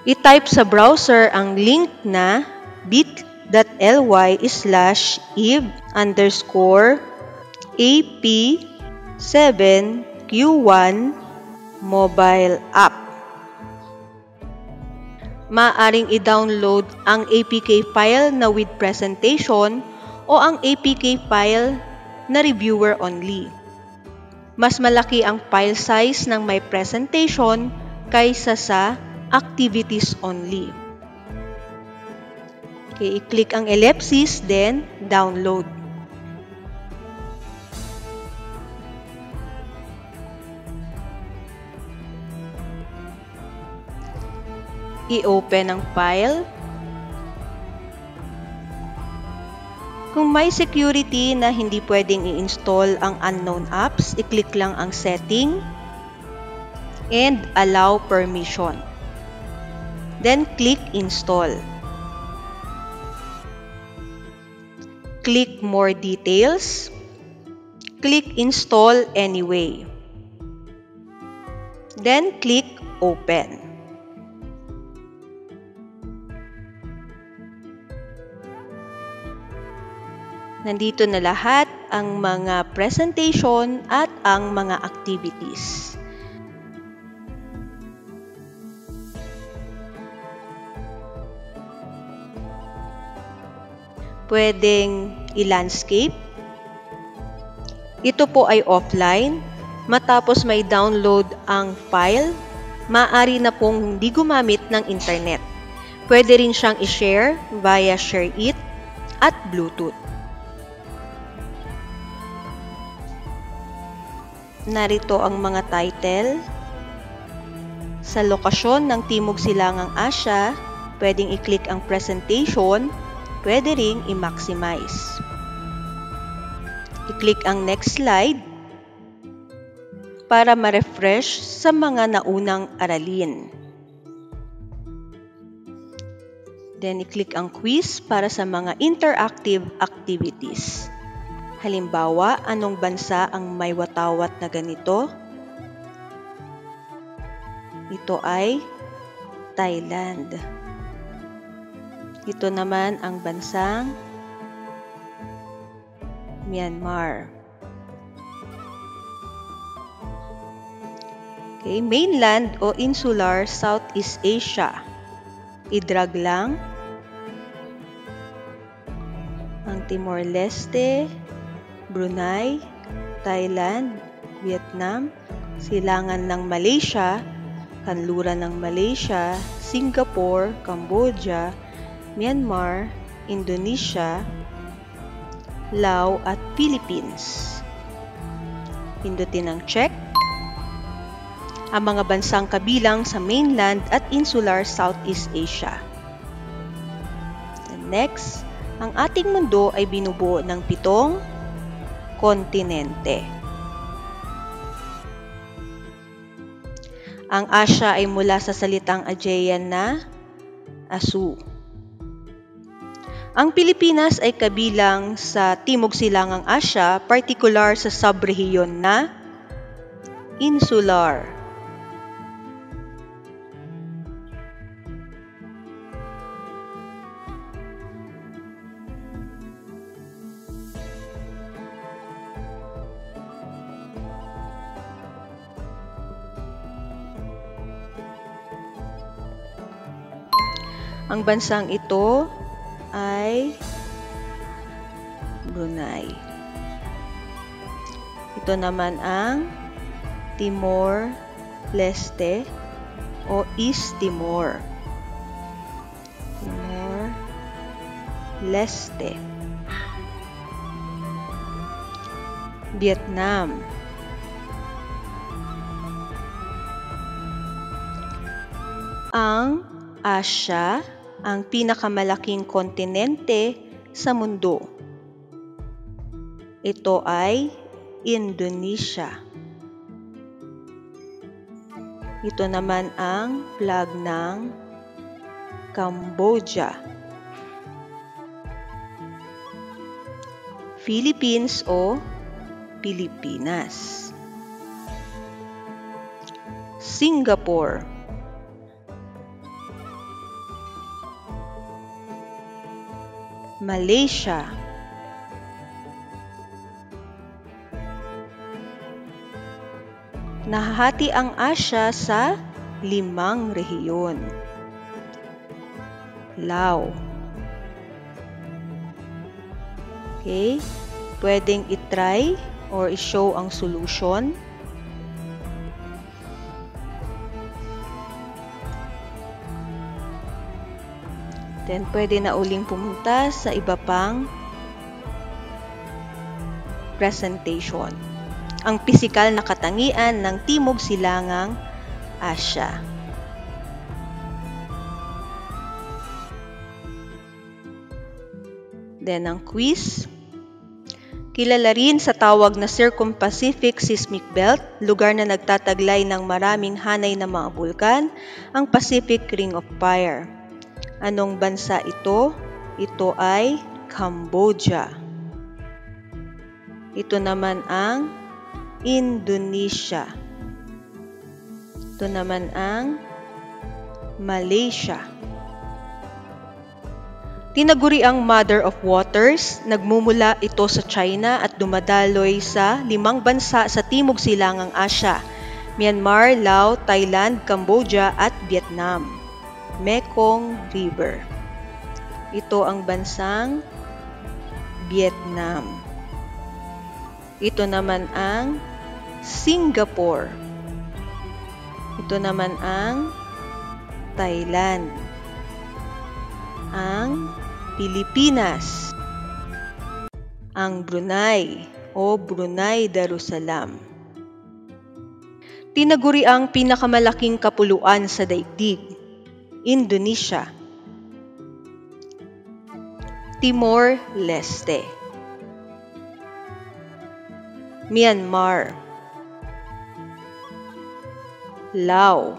I-type sa browser ang link na bit.ly/ib_ap7q1 mobile app. Maaring i-download ang APK file na with presentation o ang APK file na reviewer only. Mas malaki ang file size ng may presentation kaysa sa activities only. Okay, i-click ang ellipsis, then download. I-open ang file. Kung may security na hindi pwedeng i-install ang unknown apps, i-click lang ang setting and allow permission. Then click install. Click more details. Click install anyway. Then click open. Nandito na lahat ang mga presentation at ang mga activities. Pwedeng i-landscape. Ito po ay offline. Matapos may download ang file, maaari na pong hindi gumamit ng internet. Pwede rin siyang i-share via ShareIt at Bluetooth. Narito ang mga title. Sa lokasyon ng Timog Silangang Asya, pwedeng i-click ang presentation, pwede ring i-maximize. I-click ang next slide para ma-refresh sa mga naunang aralin. Then i-click ang quiz para sa mga interactive activities. Halimbawa, anong bansa ang may watawat na ganito? Ito ay Thailand. Ito naman ang bansang Myanmar. Okay, mainland o insular Southeast Asia. I-drag lang ang Timor-Leste, Brunei, Thailand, Vietnam, silangan ng Malaysia, kanluran ng Malaysia, Singapore, Cambodia, Myanmar, Indonesia, Laos at Philippines. Pindutin ang check. Ang mga bansang kabilang sa mainland at insular Southeast Asia. And next, ang ating mundo ay binubuo ng 7 kontinente. Ang Asya ay mula sa salitang Aegean na Asu. Ang Pilipinas ay kabilang sa Timog Silangang Asya, partikular sa subrehiyon na insular. Ang bansang ito ay Brunei. Ito naman ang Timor-Leste o East Timor. Timor-Leste. Vietnam. Ang Asya ang pinakamalaking kontinente sa mundo. Ito ay Indonesia. Ito naman ang flag ng Cambodia. Philippines o Pilipinas. Singapore. Malaysia. Nahahati ang Asya sa 5 rehiyon. Lao. Okay, pwedeng itry or i-show ang solution. Then, pwede na uling pumunta sa iba pang presentation. Ang pisikal na katangian ng Timog Silangang Asya. Then, ang quiz. Kilala rin sa tawag na Circum-Pacific Seismic Belt, lugar na nagtataglay ng maraming hanay na mga bulkan, ang Pacific Ring of Fire. Anong bansa ito? Ito ay Cambodia. Ito naman ang Indonesia. Ito naman ang Malaysia. Tinaguri ang Mother of Waters, nagmumula ito sa China at dumadaloy sa 5 bansa sa Timog Silangang Asya: Myanmar, Laos, Thailand, Cambodia at Vietnam. Mekong River. Ito ang bansang Vietnam. Ito naman ang Singapore. Ito naman ang Thailand. Ang Pilipinas. Ang Brunei o Brunei Darussalam. Tinaguri ang pinakamalaking kapuluan sa daigdig: Indonesia. Timor-Leste. Myanmar. Laos.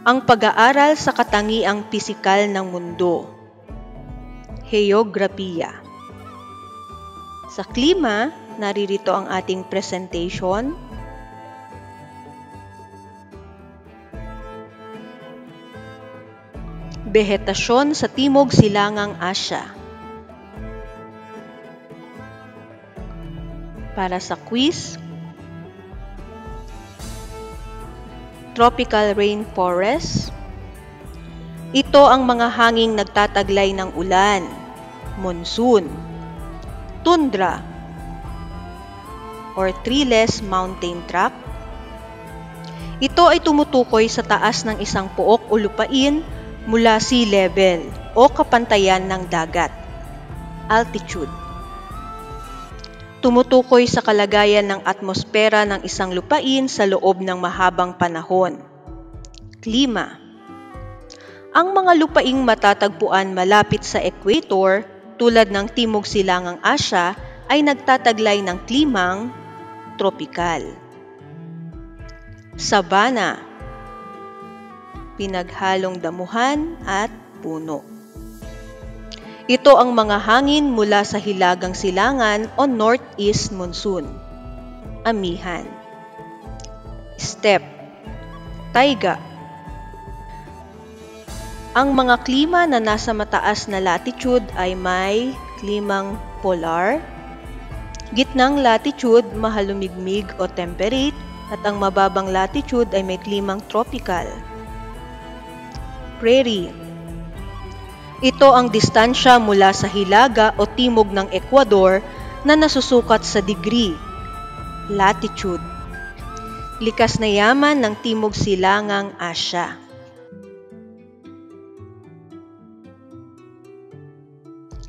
Ang pag-aaral sa katangiang pisikal ng mundo. Heograpiya. Sa klima, naririto ang ating presentation. Vegetasyon sa Timog Silangang Asya. Para sa quiz, tropical rainforest. Ito ang mga hanging nagtataglay ng ulan, monsoon, tundra, or treeless mountain tract. Ito ay tumutukoy sa taas ng isang pook o lupain mula sea level o kapantayan ng dagat, altitude. Tumutukoy sa kalagayan ng atmosfera ng isang lupain sa loob ng mahabang panahon. Klima. Ang mga lupaing matatagpuan malapit sa equator, tulad ng Timog Silangang Asya, ay nagtataglay ng klimang tropikal. Sabana. Pinaghalong damuhan at puno. Ito ang mga hangin mula sa hilagang silangan o northeast monsoon. Amihan. Steppe. Taiga. Ang mga klima na nasa mataas na latitude ay may klimang polar, gitnang latitude mahalumigmig o temperate, at ang mababang latitude ay may klimang tropical. Prairie. Ito ang distansya mula sa hilaga o timog ng Ecuador na nasusukat sa degree, latitude. Likas na yaman ng Timog Silangang Asya.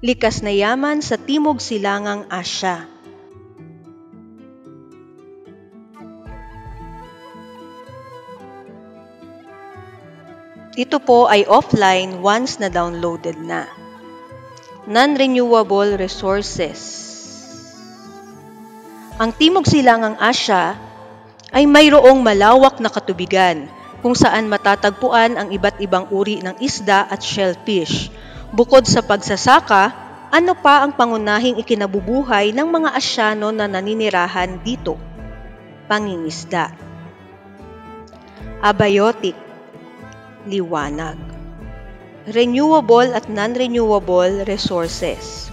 Likas na yaman sa Timog Silangang Asya. Ito po ay offline once na downloaded na. Non-renewable resources. Ang Timog Silangang Asya ay mayroong malawak na katubigan kung saan matatagpuan ang iba't ibang uri ng isda at shellfish. Bukod sa pagsasaka, ano pa ang pangunahing ikinabubuhay ng mga Asyano na naninirahan dito? Pangingisda. Abiotic. Liwanag. renewable at non-renewable resources.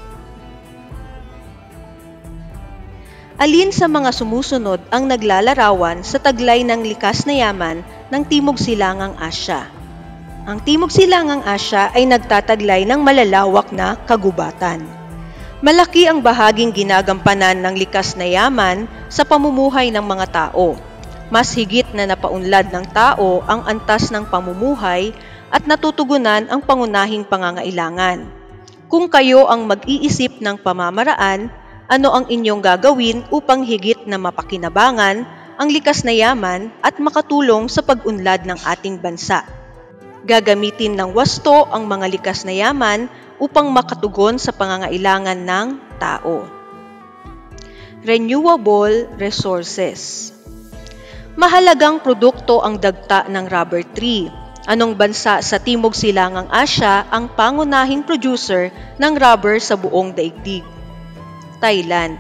Alin sa mga sumusunod ang naglalarawan sa taglay ng likas na yaman ng Timog Silangang Asya? Ang Timog Silangang Asya ay nagtataglay ng malalawak na kagubatan. Malaki ang bahaging ginagampanan ng likas na yaman sa pamumuhay ng mga tao. Mas higit na napaunlad ng tao ang antas ng pamumuhay at natutugunan ang pangunahing pangangailangan. Kung kayo ang mag-iisip ng pamamaraan, ano ang inyong gagawin upang higit na mapakinabangan ang likas na yaman at makatulong sa pag-unlad ng ating bansa? Gagamitin ng wasto ang mga likas na yaman upang makatugon sa pangangailangan ng tao. Renewable resources. Mahalagang produkto ang dagta ng rubber tree. Anong bansa sa Timog Silangang Asya ang pangunahing producer ng rubber sa buong daigdig? Thailand.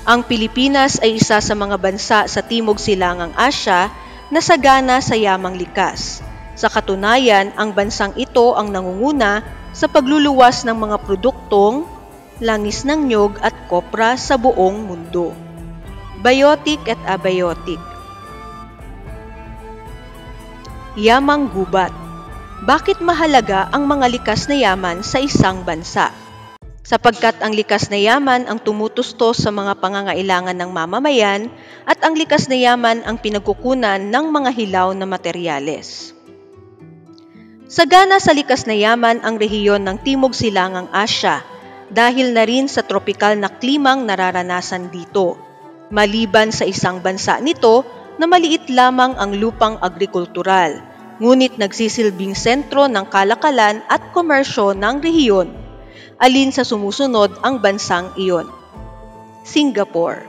Ang Pilipinas ay isa sa mga bansa sa Timog Silangang Asya na sagana sa yamang likas. Sa katunayan, ang bansang ito ang nangunguna sa pagluluwas ng mga produktong langis ng niyog at kopra sa buong mundo. Biotic at abiotic. Yamang gubat. Bakit mahalaga ang mga likas na yaman sa isang bansa? Sapagkat ang likas na yaman ang tumutustos sa mga pangangailangan ng mamamayan at ang likas na yaman ang pinagkukunan ng mga hilaw na materyales. Sagana sa likas na yaman ang rehiyon ng Timog Silangang Asya dahil na rin sa tropikal na klimang nararanasan dito. Maliban sa isang bansa nito na maliit lamang ang lupang agrikultural, ngunit nagsisilbing sentro ng kalakalan at komersyo ng rehiyon. Alin sa sumusunod ang bansang iyon? Singapore.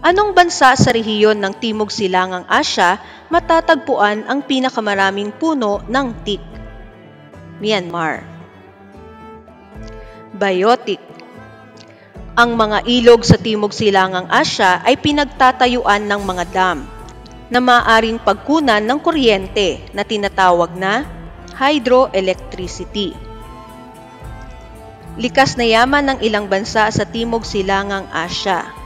Anong bansa sa rehiyon ng Timog Silangang Asya matatagpuan ang pinakamaraming puno ng teak? Myanmar. Biotic. Ang mga ilog sa Timog Silangang Asya ay pinagtatayuan ng mga dam na maaaring pagkunan ng kuryente na tinatawag na hydroelectricity. Likas na yaman ng ilang bansa sa Timog Silangang Asya.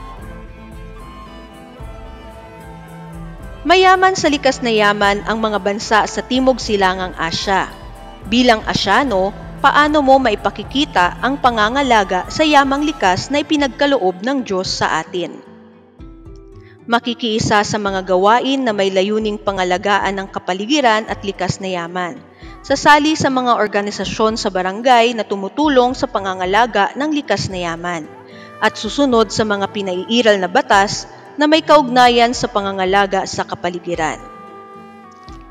Mayaman sa likas na yaman ang mga bansa sa Timog Silangang Asya. Bilang Asyano, paano mo maipakikita ang pangangalaga sa yamang likas na ipinagkaloob ng Diyos sa atin? Makikiisa sa mga gawain na may layuning pangalagaan ng kapaligiran at likas na yaman. Sasali sa mga organisasyon sa barangay na tumutulong sa pangangalaga ng likas na yaman. At susunod sa mga pinaiiral na batas na may kaugnayan sa pangangalaga sa kapaligiran.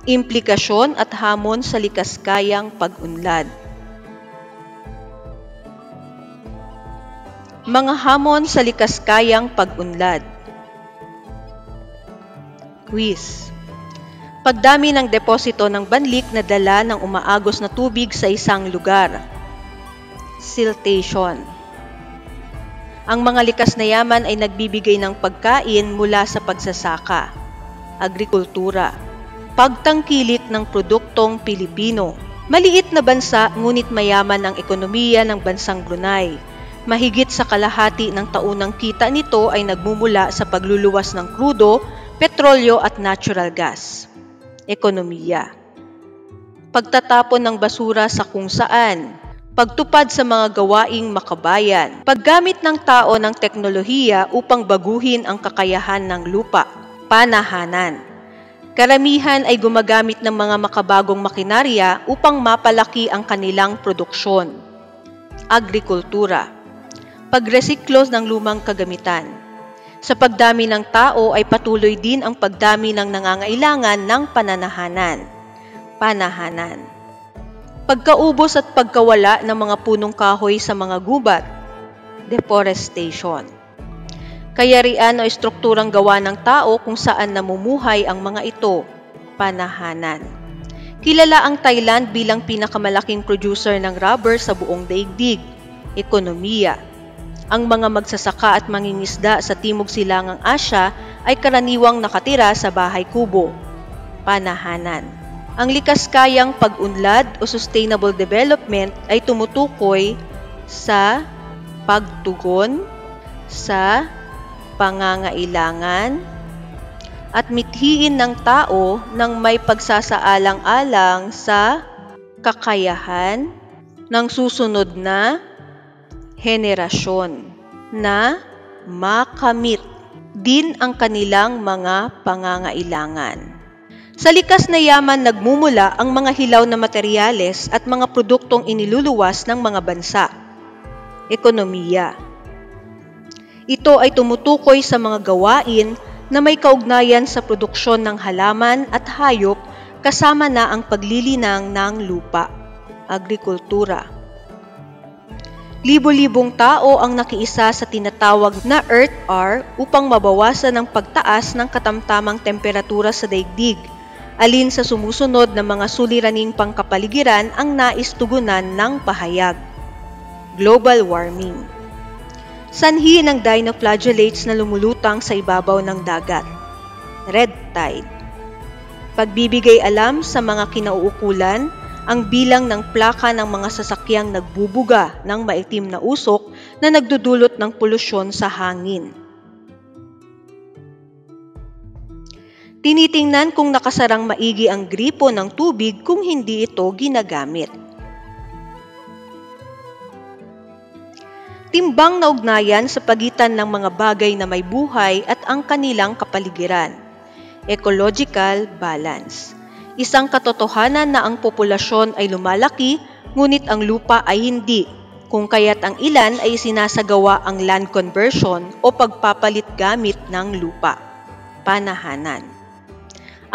Implikasyon at hamon sa likaskayang pag-unlad. Mga hamon sa likaskayang pag-unlad. Quiz. Pagdami ng deposito ng banlik na dala ng umaagos na tubig sa isang lugar. Siltation. Ang mga likas na yaman ay nagbibigay ng pagkain mula sa pagsasaka, agrikultura, pagtangkilik ng produktong Pilipino. Maliit na bansa ngunit mayaman ang ekonomiya ng bansang Brunei. Mahigit sa kalahati ng taunang kita nito ay nagmumula sa pagluluwas ng krudo, petrolyo at natural gas. Ekonomiya. Pagtatapon ng basura sa kung saan. Pagtupad sa mga gawaing makabayan, paggamit ng tao ng teknolohiya upang baguhin ang kakayahan ng lupa, panahanan. Karamihan ay gumagamit ng mga makabagong makinarya upang mapalaki ang kanilang produksyon. Agrikultura. Pagresiklo ng lumang kagamitan. Sa pagdami ng tao ay patuloy din ang pagdami ng nangangailangan ng pananahanan. Panahanan. Pagkaubos at pagkawala ng mga punong kahoy sa mga gubat, deforestation. Kayarian o estrukturang gawa ng tao kung saan namumuhay ang mga ito, panahanan. Kilala ang Thailand bilang pinakamalaking producer ng rubber sa buong daigdig, ekonomiya. Ang mga magsasaka at mangingisda sa Timog Silangang Asya ay karaniwang nakatira sa bahay kubo, panahanan. Ang likas kayang pag-unlad o sustainable development ay tumutukoy sa pagtugon sa pangangailangan at mithiin ng tao ng may pagsasaalang-alang sa kakayahan ng susunod na henerasyon na makamit din ang kanilang mga pangangailangan. Sa likas na yaman nagmumula ang mga hilaw na materyales at mga produktong iniluluwas ng mga bansa. Ekonomiya. Ito ay tumutukoy sa mga gawain na may kaugnayan sa produksyon ng halaman at hayop kasama na ang paglilinang ng lupa. Agrikultura. Libo-libong tao ang nakiisa sa tinatawag na Earth Hour upang mabawasan ang pagtaas ng katamtamang temperatura sa daigdig, alin sa sumusunod na mga suliraning pangkapaligiran ang nais tugunan ng pahayag. Global warming. Sanhi ng dinoflagellates na lumulutang sa ibabaw ng dagat. Red tide. Pagbibigay alam sa mga kinauukulan, ang bilang ng plaka ng mga sasakyang nagbubuga ng maitim na usok na nagdudulot ng polusyon sa hangin. Tinitingnan kung nakasarang maigi ang gripo ng tubig kung hindi ito ginagamit. Timbang na ugnayan sa pagitan ng mga bagay na may buhay at ang kanilang kapaligiran. Ecological balance. Isang katotohanan na ang populasyon ay lumalaki, ngunit ang lupa ay hindi, kung kaya't ang ilan ay sinasagawa ang land conversion o pagpapalit gamit ng lupa. Panahanan.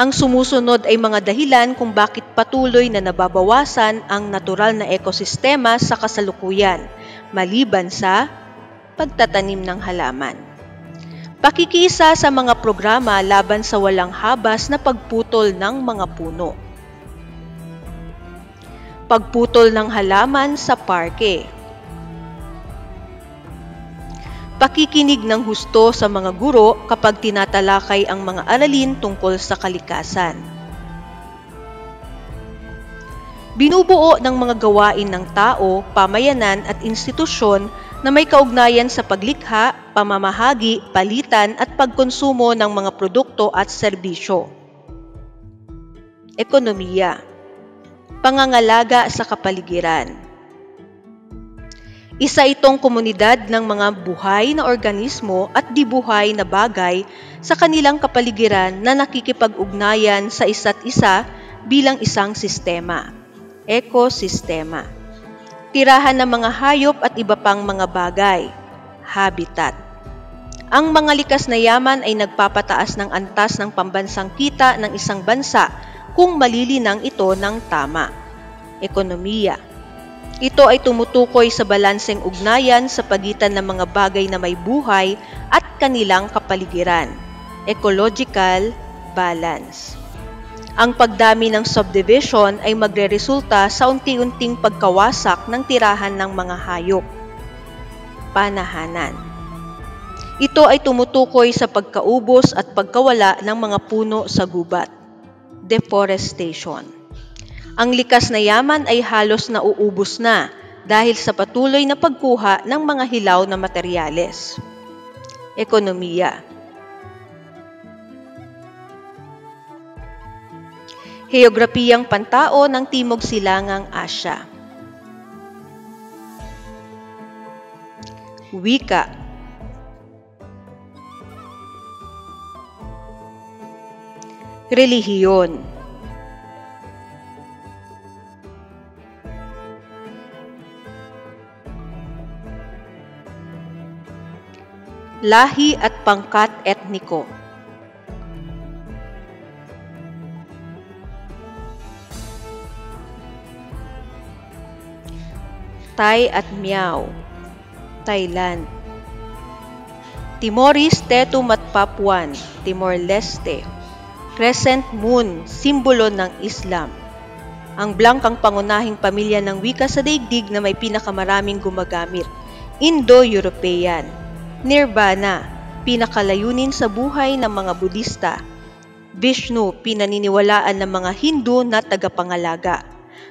Ang sumusunod ay mga dahilan kung bakit patuloy na nababawasan ang natural na ekosistema sa kasalukuyan, maliban sa pagtatanim ng halaman. Pakikiisa sa mga programa laban sa walang habas na pagputol ng mga puno. Pagputol ng halaman sa parke. Pakikinig ng husto sa mga guro kapag tinatalakay ang mga aralin tungkol sa kalikasan. Binubuo ng mga gawain ng tao, pamayanan at institusyon na may kaugnayan sa paglikha, pamamahagi, palitan at pagkonsumo ng mga produkto at serbisyo. Ekonomiya. Pangangalaga sa kapaligiran. Isa itong komunidad ng mga buhay na organismo at di-buhay na bagay sa kanilang kapaligiran na nakikipag-ugnayan sa isa't isa bilang isang sistema. Ekosistema. Tirahan ng mga hayop at iba pang mga bagay. Habitat. Ang mga likas na yaman ay nagpapataas ng antas ng pambansang kita ng isang bansa kung malilinang ito ng tama. Ekonomiya. Ito ay tumutukoy sa balanseng ugnayan sa pagitan ng mga bagay na may buhay at kanilang kapaligiran. Ecological balance. Ang pagdami ng subdivision ay magreresulta sa unti-unting pagkawasak ng tirahan ng mga hayop. Panahanan. Ito ay tumutukoy sa pagkaubos at pagkawala ng mga puno sa gubat. Deforestation. Ang likas na yaman ay halos nauubos na dahil sa patuloy na pagkuha ng mga hilaw na materyales. Ekonomiya. Heograpiyang pantao ng Timog Silangang Asya. Wika. Relihiyon. Lahi at pangkat etniko. Thai at Miao, Thailand. Timorese Tetum at Papuan, Timor-Leste. Crescent Moon, simbolo ng Islam. Ang blangkang pangunahing pamilya ng wika sa daigdig na may pinakamaraming gumagamit. Indo-European. Nirvana, pinakalayunin sa buhay ng mga Budista. Vishnu, pinaniniwalaan ng mga Hindu na tagapangalaga.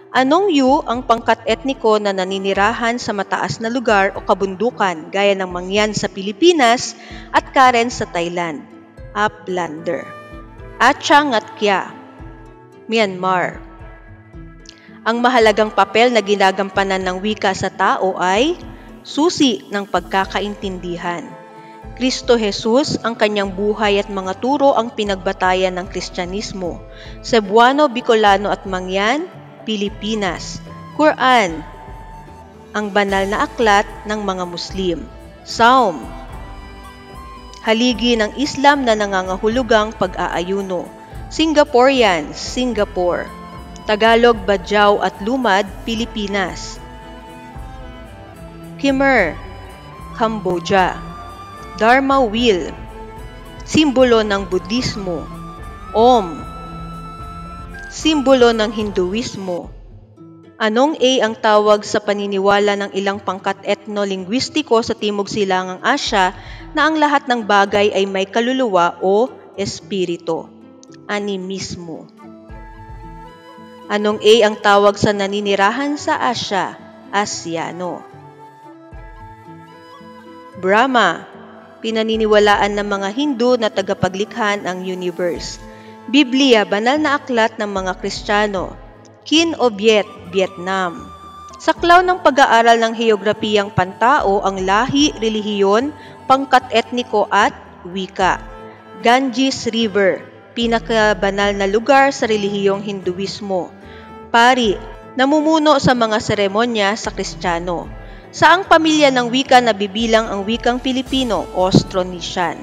Anong Yu ang pangkat etniko na naninirahan sa mataas na lugar o kabundukan gaya ng Mangyan sa Pilipinas at Karen sa Thailand? Uplander. Achang at Kya, Myanmar. Ang mahalagang papel na ginagampanan ng wika sa tao ay susi ng pagkakaintindihan. Kristo Jesus, ang kanyang buhay at mga turo ang pinagbatayan ng Kristyanismo. Cebuano, Bicolano at Mangyan, Pilipinas. Quran, ang banal na aklat ng mga Muslim. Psalm, haligi ng Islam na nangangahulugang pag-aayuno. Singaporeans, Singapore. Tagalog, Badyaw at Lumad, Pilipinas. Khmer, Cambodia. Dharma Wheel, simbolo ng Budismo. Om, simbolo ng Hinduismo. Anong A ang tawag sa paniniwala ng ilang pangkat etno-linguistiko sa Timog Silangang Asya na ang lahat ng bagay ay may kaluluwa o espiritu? Animismo. Anong A ang tawag sa naninirahan sa Asya? Asyano. Brahma, pinaniniwalaan ng mga Hindu na tagapaglikha ng universe. Biblia, banal na aklat ng mga Kristiyano. Kin o Viet, Vietnam. Saklaw ng pag-aaral ng heograpiyang pantao ang lahi, relihiyon, pangkat etniko at wika. Ganges River, pinakabanal na lugar sa relihiyong Hinduismo. Pari, namumuno sa mga seremonya sa Kristiyano. Saang pamilya ng wika nabibilang ang wikang Pilipino? Austronesian.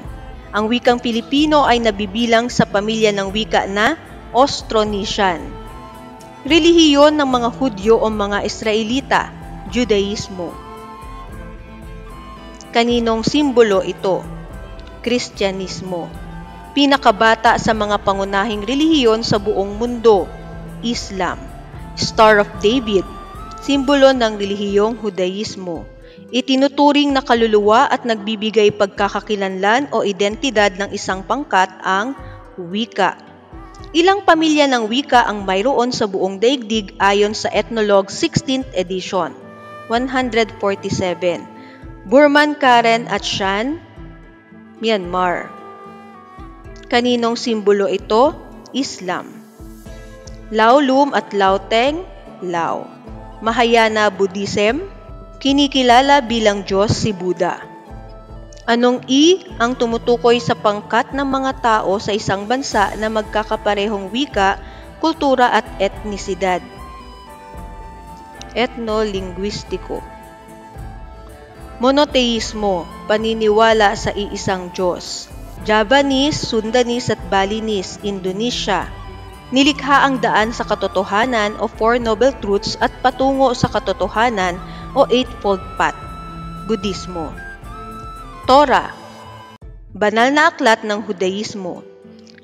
Ang wikang Pilipino ay nabibilang sa pamilya ng wika na Austronesian. Relihiyon ng mga Hudyo o mga Israelita, Judaismo. Kaninong simbolo ito? Kristyanismo. Pinakabata sa mga pangunahing relihiyon sa buong mundo, Islam. Star of David, simbolo ng relihiyong Hudaismo. Itinuturing na kaluluwa at nagbibigay pagkakakilanlan o identidad ng isang pangkat ang wika. Ilang pamilya ng wika ang mayroon sa buong daigdig ayon sa Ethnologue 16th edition, 147. Burman, Karen at Shan, Myanmar. Kaninong simbolo ito? Islam. Laolum at Laoteng, Lao. Mahayana Buddhism, kinikilala bilang Diyos si Buddha. Anong I ang tumutukoy sa pangkat ng mga tao sa isang bansa na magkakaparehong wika, kultura at etnisidad? Etno-linguistiko. Monoteismo, paniniwala sa iisang Diyos. Javanese, Sundanese at Balinese, Indonesia. Nilikha ang daan sa katotohanan o Four Noble Truths at patungo sa katotohanan o Eightfold Path, Budismo. Torah, banal na aklat ng Hudaismo.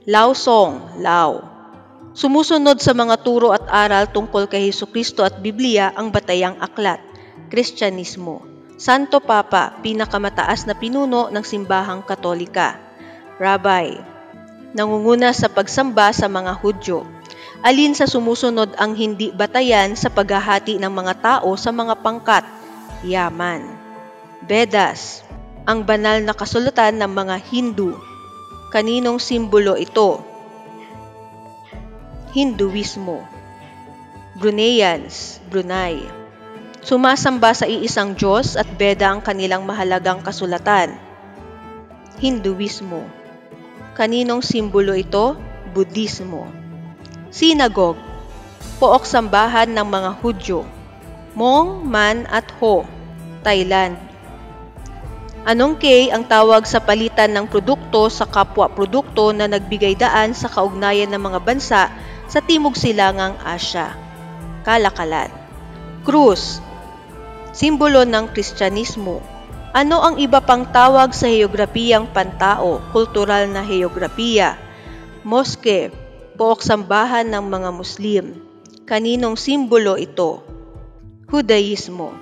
Laosong, Lao. Sumusunod sa mga turo at aral tungkol kay Hesukristo at Biblia ang batayang aklat, Kristyanismo. Santo Papa, pinakamataas na pinuno ng simbahang Katolika. Rabbi, nangunguna sa pagsamba sa mga Hudyo. Alin sa sumusunod ang hindi batayan sa paghahati ng mga tao sa mga pangkat? Yaman. Vedas, ang banal na kasulatan ng mga Hindu. Kaninong simbolo ito? Hinduismo. Bruneians, Brunei. Sumasamba sa iisang Diyos at Veda ang kanilang mahalagang kasulatan. Hinduismo. Kaninong simbolo ito? Budismo. Synagogue, pook sambahan ng mga Hudyo. Hmong, Man at Ho, Thailand. Anong K ang tawag sa palitan ng produkto sa kapwa-produkto na nagbigay daan sa kaugnayan ng mga bansa sa Timog Silangang Asya? Kalakalan. Krus, simbolo ng Kristyanismo. Ano ang iba pang tawag sa heograpiyang pantao, kultural na heograpiya? Moske, pook sambahan ng mga Muslim. Kaninong simbolo ito? Hudaismo.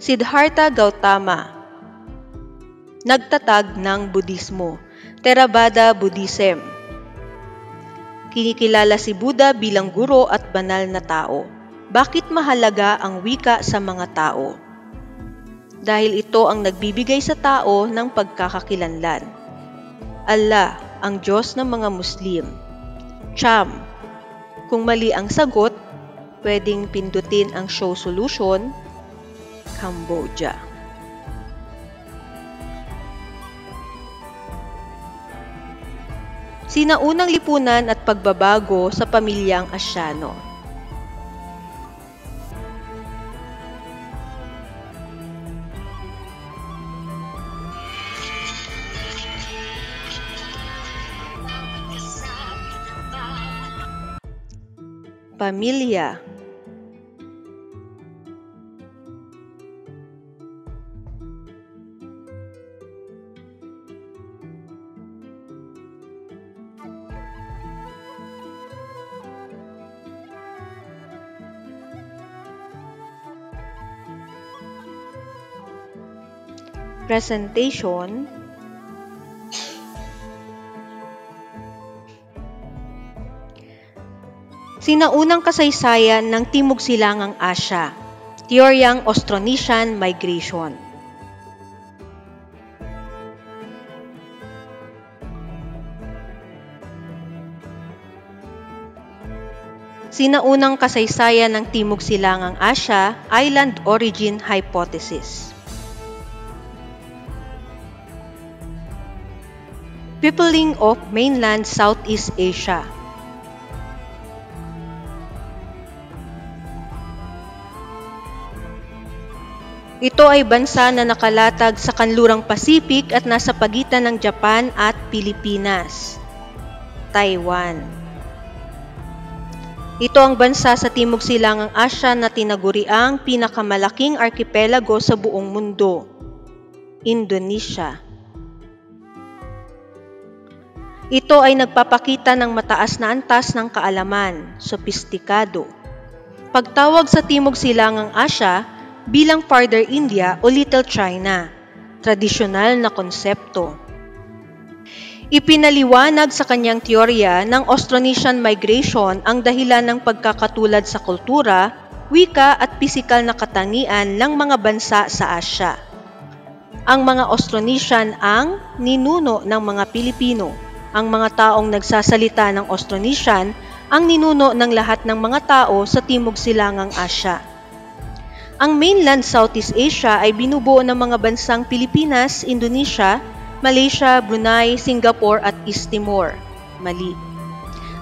Siddhartha Gautama, nagtatag ng Budismo. Theravada Buddhism. Kinikilala si Buddha bilang guro at banal na tao. Bakit mahalaga ang wika sa mga tao? Dahil ito ang nagbibigay sa tao ng pagkakakilanlan. Allah, ang Diyos ng mga Muslim. Cham. Kung mali ang sagot, pwedeng pindutin ang show solution, Cambodia. Sinaunang lipunan at pagbabago sa pamilyang Asyano. Pamilya. Presentation. Sinaunang kasaysayan ng Timog Silangang Asya, Teoryang Austronesian Migration. Sinaunang kasaysayan ng Timog Silangang Asya, Island Origin Hypothesis. Peopling of Mainland Southeast Asia. Ito ay bansa na nakalatag sa kanlurang Pacific at nasa pagitan ng Japan at Pilipinas. Taiwan. Ito ang bansa sa Timog Silangang Asya na tinaguriang pinakamalaking arkipelago sa buong mundo. Indonesia. Ito ay nagpapakita ng mataas na antas ng kaalaman, sopistikado. Pagtawag sa Timog Silangang Asya bilang Farther India o Little China, tradisyonal na konsepto. Ipinaliwanag sa kanyang teorya ng Austronesian Migration ang dahilan ng pagkakatulad sa kultura, wika at pisikal na katangian ng mga bansa sa Asya. Ang mga Austronesian ang ninuno ng mga Pilipino. Ang mga taong nagsasalita ng Austronesian ang ninuno ng lahat ng mga tao sa Timog Silangang Asya. Ang mainland Southeast Asia ay binubuo ng mga bansang Pilipinas, Indonesia, Malaysia, Brunei, Singapore at East Timor. Mali.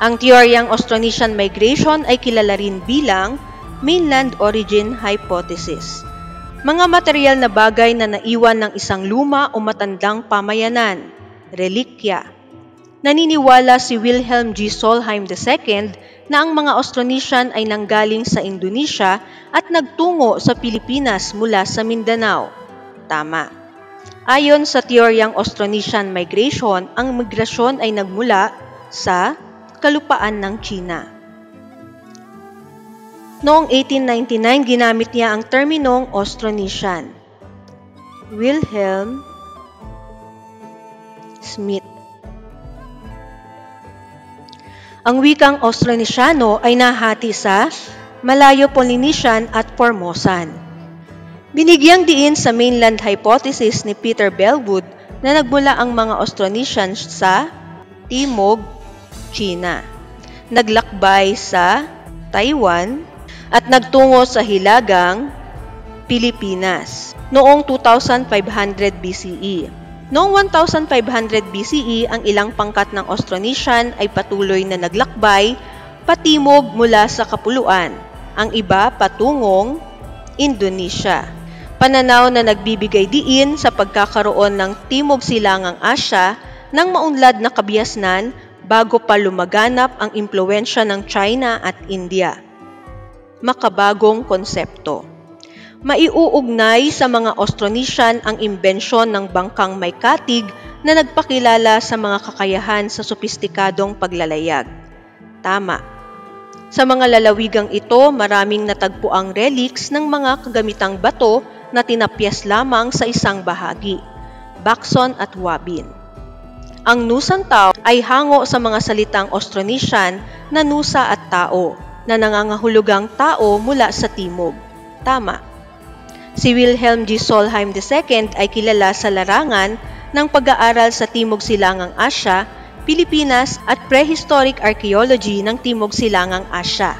Ang teoryang Austronesian Migration ay kilala rin bilang Mainland Origin Hypothesis. Mga material na bagay na naiwan ng isang luma o matandang pamayanan, relikya. Naniniwala si Wilhelm G. Solheim II na ang mga Austronesian ay nanggaling sa Indonesia at nagtungo sa Pilipinas mula sa Mindanao. Tama. Ayon sa teoryang Austronesian Migration, ang migrasyon ay nagmula sa kalupaan ng China. Noong 1899, ginamit niya ang terminong Austronesian. Wilhelm Smith. Ang wikang Austronesiano ay nahati sa Malayo-Polynesian at Formosan. Binigyang diin sa mainland hypothesis ni Peter Bellwood na nagmula ang mga Austronesians sa Timog, China, naglakbay sa Taiwan at nagtungo sa Hilagang Pilipinas noong 2500 BCE. Noong 1500 BCE, ang ilang pangkat ng Austronesian ay patuloy na naglakbay patimog mula sa Kapuluan, ang iba patungong Indonesia. Pananaw na nagbibigay diin sa pagkakaroon ng Timog Silangang Asya ng maunlad na kabiasnan bago pa lumaganap ang impluwensya ng China at India. Makabagong konsepto. Maiuugnay sa mga Austronesian ang imbensyon ng bangkang may katig na nagpakilala sa mga kakayahan sa sopistikadong paglalayag. Tama. Sa mga lalawigang ito, maraming natagpuang relics ng mga kagamitang bato na tinapyas lamang sa isang bahagi, Bakson at Wabin. Ang Nusan Tao ay hango sa mga salitang Austronesian na nusa at tao, na nangangahulugang tao mula sa timog. Tama. Si Wilhelm G. Solheim II ay kilala sa larangan ng pag-aaral sa Timog Silangang Asya, Pilipinas at Prehistoric Archaeology ng Timog Silangang Asya.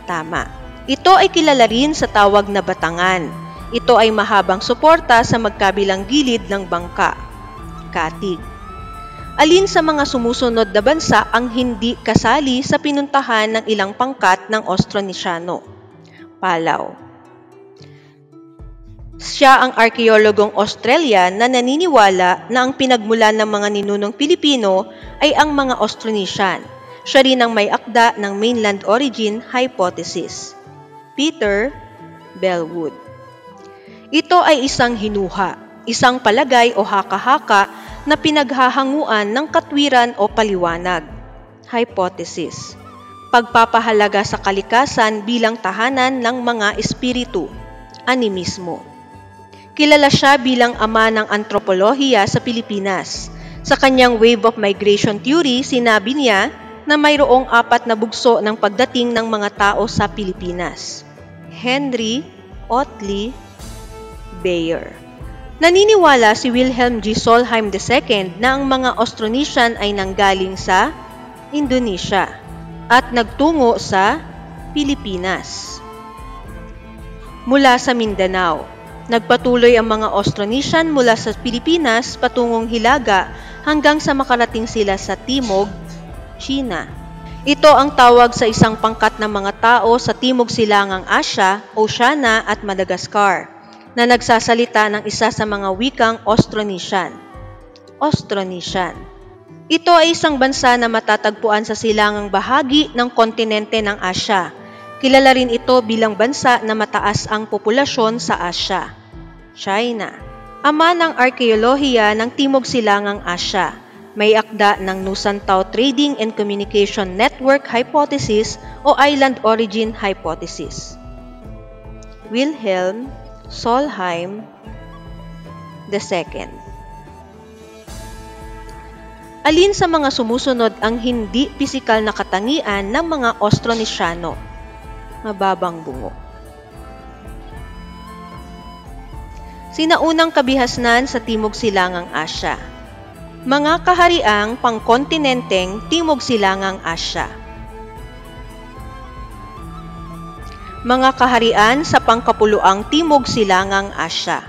Tama. Ito ay kilala rin sa tawag na batangan. Ito ay mahabang suporta sa magkabilang gilid ng bangka. Katig. Alin sa mga sumusunod na bansa ang hindi kasali sa pinuntahan ng ilang pangkat ng Austronesiano? Palau. Siya ang arkeologong Australian na naniniwala na ang pinagmulan ng mga ninunong Pilipino ay ang mga Austronesian. Siya rin ang may akda ng mainland origin hypothesis. Peter Bellwood. Ito ay isang hinuha, isang palagay o haka-haka na pinaghahanguan ng katwiran o paliwanag. Hypothesis. Pagpapahalaga sa kalikasan bilang tahanan ng mga espiritu. Animismo. Kilala siya bilang ama ng antropolohiya sa Pilipinas. Sa kanyang wave of migration theory, sinabi niya na mayroong 4 na bugso ng pagdating ng mga tao sa Pilipinas. Henry Otley Beyer. Naniniwala si Wilhelm G. Solheim II na ang mga Austronesian ay nanggaling sa Indonesia at nagtungo sa Pilipinas. Mula sa Mindanao, nagpatuloy ang mga Austronesian mula sa Pilipinas patungong Hilaga hanggang sa makarating sila sa Timog, China. Ito ang tawag sa isang pangkat ng mga tao sa Timog Silangang Asya, Oceania at Madagascar, na nagsasalita ng isa sa mga wikang Austronesian. Austronesian. Ito ay isang bansa na matatagpuan sa silangang bahagi ng kontinente ng Asya. Kilala rin ito bilang bansa na mataas ang populasyon sa Asya. China. Ama ng arkeolohiya ng Timog Silangang Asya. May akda ng Nusan Tao Trading and Communication Network Hypothesis o Island Origin Hypothesis. Wilhelm Solheim II. Alin sa mga sumusunod ang hindi pisikal na katangian ng mga Austronesiano? Mababang bungo. Sinaunang kabihasnan sa Timog Silangang Asya. Mga kahariang pangkontinenteng Timog Silangang Asya. Mga kaharian sa pangkapuluang Timog Silangang Asya.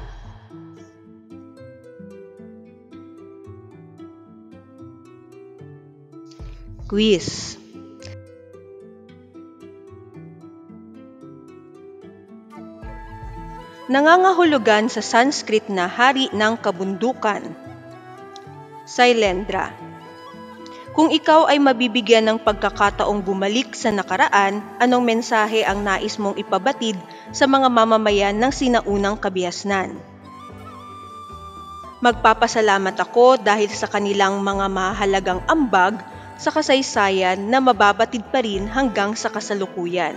Quiz. Nangangahulugan sa Sanskrit na hari ng kabundukan. Sailendra. Kung ikaw ay mabibigyan ng pagkakataong bumalik sa nakaraan, anong mensahe ang nais mong ipabatid sa mga mamamayan ng sinaunang kabihasnan? Magpapasalamat ako dahil sa kanilang mga mahalagang ambag sa kasaysayan na mababatid pa rin hanggang sa kasalukuyan.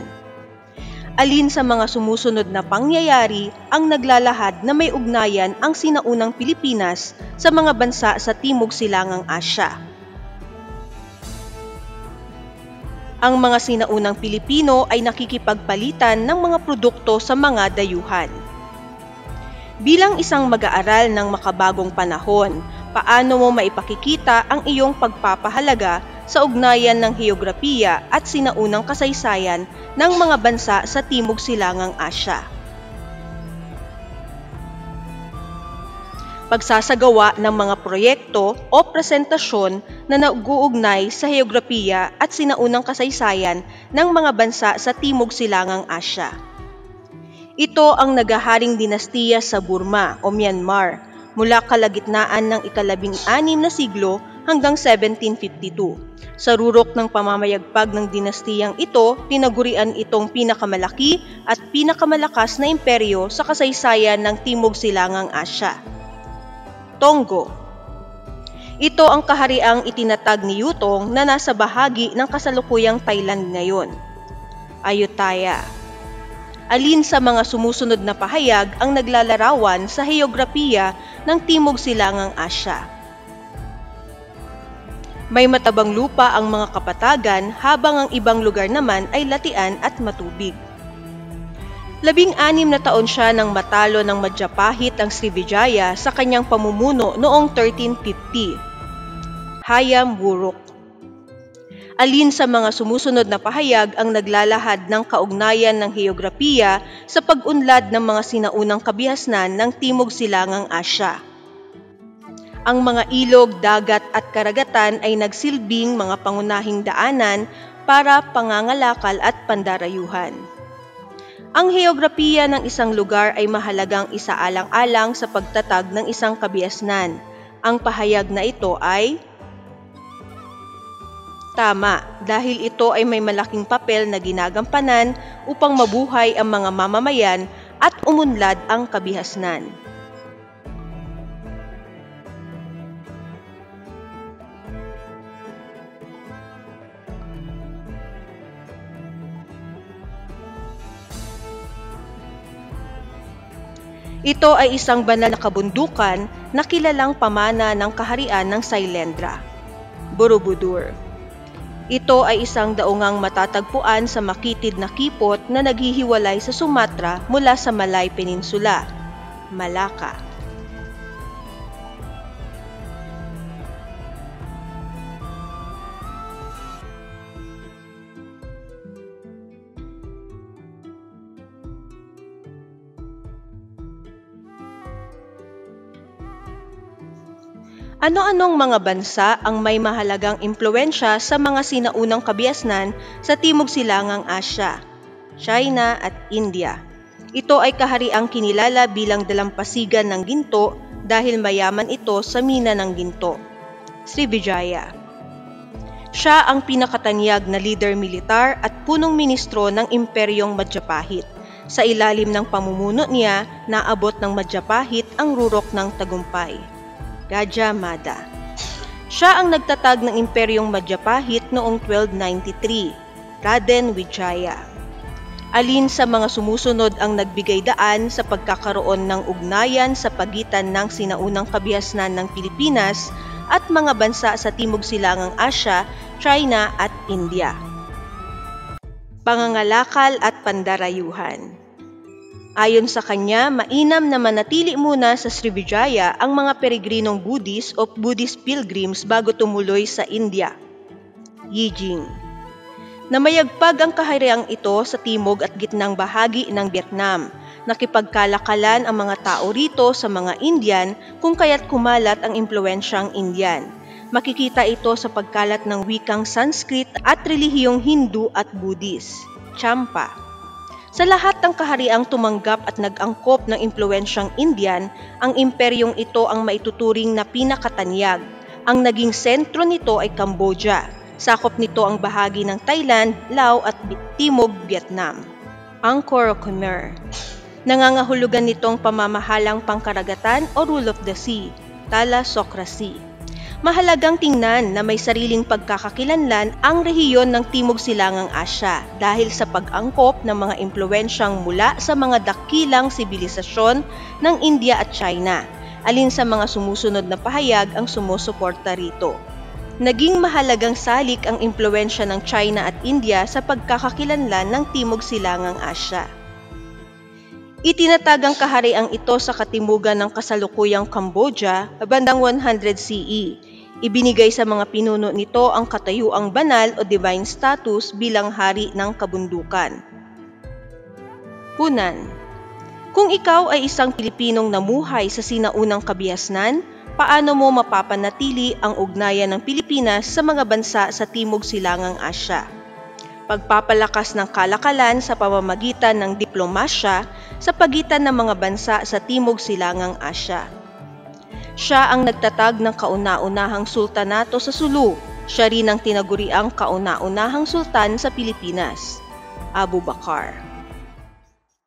Alin sa mga sumusunod na pangyayari ang naglalahad na may ugnayan ang sinaunang Pilipinas sa mga bansa sa Timog Silangang Asya? Ang mga sinaunang Pilipino ay nakikipagpalitan ng mga produkto sa mga dayuhan. Bilang isang mag-aaral ng makabagong panahon, paano mo maipakikita ang iyong pagpapahalaga sa ugnayan ng heograpiya at sinaunang kasaysayan ng mga bansa sa Timog Silangang Asya? Pagsasagawa ng mga proyekto o presentasyon na nag-uugnay sa heograpiya at sinaunang kasaysayan ng mga bansa sa Timog Silangang Asya. Ito ang nagaharing dinastiya sa Burma o Myanmar mula kalagitnaan ng ika-16 na siglo hanggang 1752. Sa rurok ng pamamayagpag ng dinastiyang ito, tinagurian itong pinakamalaki at pinakamalakas na imperyo sa kasaysayan ng Timog Silangang Asya. Tonggo. Ito ang kahariang itinatag ni Yutong na nasa bahagi ng kasalukuyang Thailand ngayon. Ayutthaya. Alin sa mga sumusunod na pahayag ang naglalarawan sa heograpiya ng Timog Silangang Asya? May matabang lupa ang mga kapatagan habang ang ibang lugar naman ay latian at matubig. 16 na taon siya nang matalo ng Majapahit ang Srivijaya sa kanyang pamumuno noong 1350. Hayam Wuruk. Alin sa mga sumusunod na pahayag ang naglalahad ng kaugnayan ng heograpiya sa pag-unlad ng mga sinaunang kabihasnan ng Timog Silangang Asya? Ang mga ilog, dagat at karagatan ay nagsilbing mga pangunahing daanan para pangangalakal at pandarayuhan. Ang heograpiya ng isang lugar ay mahalagang isaalang-alang sa pagtatag ng isang kabihasnan. Ang pahayag na ito ay tama dahil ito ay may malaking papel na ginagampanan upang mabuhay ang mga mamamayan at umunlad ang kabihasnan. Ito ay isang banal na kabundukan na kilalang pamana ng kaharian ng Sailendra, Borobudur. Ito ay isang daungang matatagpuan sa makitid na kipot na naghihiwalay sa Sumatra mula sa Malay Peninsula, Malacca. Ano-anong mga bansa ang may mahalagang impluwensya sa mga sinaunang kabihasnan sa Timog Silangang Asya, China at India? Ito ay kahariang kinilala bilang dalampasigan ng ginto dahil mayaman ito sa mina ng ginto. Srivijaya. Siya ang pinakatanyag na leader militar at punong ministro ng Imperyong Majapahit. Sa ilalim ng pamumuno niya, naabot ng Majapahit ang rurok ng tagumpay. Gajah Mada. Siya ang nagtatag ng Imperyong Majapahit noong 1293, Raden Wijaya. Alin sa mga sumusunod ang nagbigay daan sa pagkakaroon ng ugnayan sa pagitan ng sinaunang kabihasnan ng Pilipinas at mga bansa sa Timog Silangang Asya, China at India? Pangangalakal at pandarayuhan. Ayon sa kanya, mainam na manatili muna sa Srivijaya ang mga peregrinong Buddhist o Buddhist pilgrims bago tumuloy sa India. Yijing. Namayagpag ang kahariang ito sa timog at gitnang bahagi ng Vietnam. Nakipagkalakalan ang mga tao rito sa mga Indian kung kaya't kumalat ang impluwensyang Indian. Makikita ito sa pagkalat ng wikang Sanskrit at relihiyong Hindu at Buddhist. Champa. Sa lahat ng kahariang tumanggap at nag-angkop ng impluwensyang Indian, ang imperyong ito ang maituturing na pinakatanyag. Ang naging sentro nito ay Cambodia. Sakop nito ang bahagi ng Thailand, Laos at Timog Vietnam. Angkor Khmer. Nangangahulugan nitong pamamahalang pangkaragatan o rule of the sea, thalassocracy. Mahalagang tingnan na may sariling pagkakakilanlan ang rehiyon ng Timog Silangang Asya dahil sa pag-angkop ng mga impluwensyang mula sa mga dakilang sibilisasyon ng India at China. Alin sa mga sumusunod na pahayag ang sumusuporta rito? Naging mahalagang salik ang impluwensya ng China at India sa pagkakakilanlan ng Timog Silangang Asya. Itinatag ang kahariang ito sa katimugan ng kasalukuyang Cambodia bandang 100 CE. Ibinigay sa mga pinuno nito ang katayuang banal o divine status bilang hari ng kabundukan. Hunan. Kung ikaw ay isang Pilipinong namuhay sa sinaunang kabihasnan, paano mo mapapanatili ang ugnayan ng Pilipinas sa mga bansa sa Timog Silangang Asya? Pagpapalakas ng kalakalan sa pamamagitan ng diplomasya sa pagitan ng mga bansa sa Timog Silangang Asya. Siya ang nagtatag ng kauna-unahang sultanato sa Sulu. Siya rin ang tinaguriang kauna-unahang sultan sa Pilipinas, Abu Bakar.